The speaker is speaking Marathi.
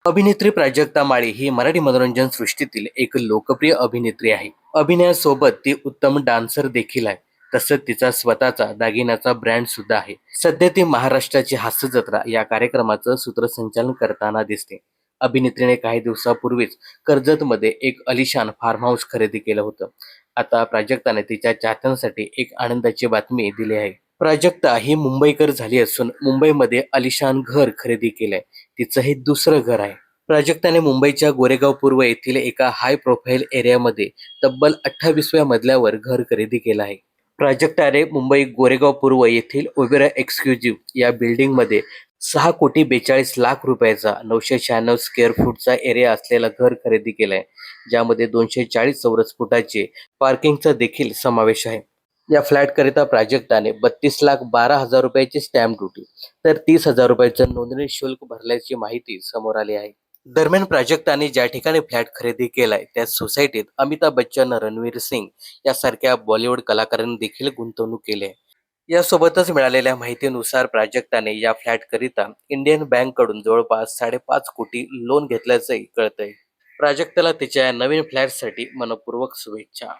अभिनेत्री प्राजक्ता माळी ही मराठी मनोरंजन सृष्टीतील एक लोकप्रिय अभिनेत्री आहे. अभिनयासोबत ती उत्तम डान्सर देखील आहे. तसंच तिचा स्वतःचा दागिन्याचा ब्रँड सुद्धा आहे. सध्या ती महाराष्ट्राची हास्य जत्रा या कार्यक्रमाचं सूत्रसंचालन करताना दिसते. अभिनेत्रीने काही दिवसापूर्वीच कर्जतमध्ये एक अलिशान फार्म हाऊस खरेदी केलं होतं. आता प्राजक्ताने तिच्या चाहत्यांसाठी एक आनंदाची बातमी दिली आहे. प्राजक्ता ही मुंबईकर झाली असून मुंबईमध्ये अलिशान घर खरेदी केलंय. तिचं हे दुसरं घर आहे. प्राजक्ताने मुंबईच्या गोरेगाव पूर्व येथील एका हाय प्रोफाईल एरियामध्ये तब्बल 28व्या मजल्यावर घर खरेदी केलं आहे. प्राजक्ताने मुंबई गोरेगाव पूर्व येथील ओबेरॉय एक्सक्लुझिव्ह या बिल्डिंगमध्ये 6,42,00,000 रुपयाचा 996 स्क्वेअर फूटचा एरिया असलेला घर खरेदी केलाय, ज्यामध्ये 240 चौरस फुटाचे पार्किंगचा देखील समावेश आहे. या फ्लॅटकरिता प्राजक्ताने 32,12,000 रुपयाची स्टॅम्प ड्युटी तर 30,000 रुपयाचं नोंदणी शुल्क भरल्याची माहिती समोर आली आहे. दरम्यान प्राजक्ताने ज्या ठिकाणी फ्लॅट खरेदी केलाय त्या सोसायटीत अमिताभ बच्चन, रणवीर सिंग यासारख्या बॉलिवूड कलाकारांनी देखील गुंतवणूक केली आहे. यासोबतच मिळालेल्या माहितीनुसार प्राजक्ताने या फ्लॅटकरिता इंडियन बँककडून जवळपास 5.5 कोटी लोन घेतल्याचंही कळतंय. प्राजक्ताला तिच्या नवीन फ्लॅटसाठी मनपूर्वक शुभेच्छा.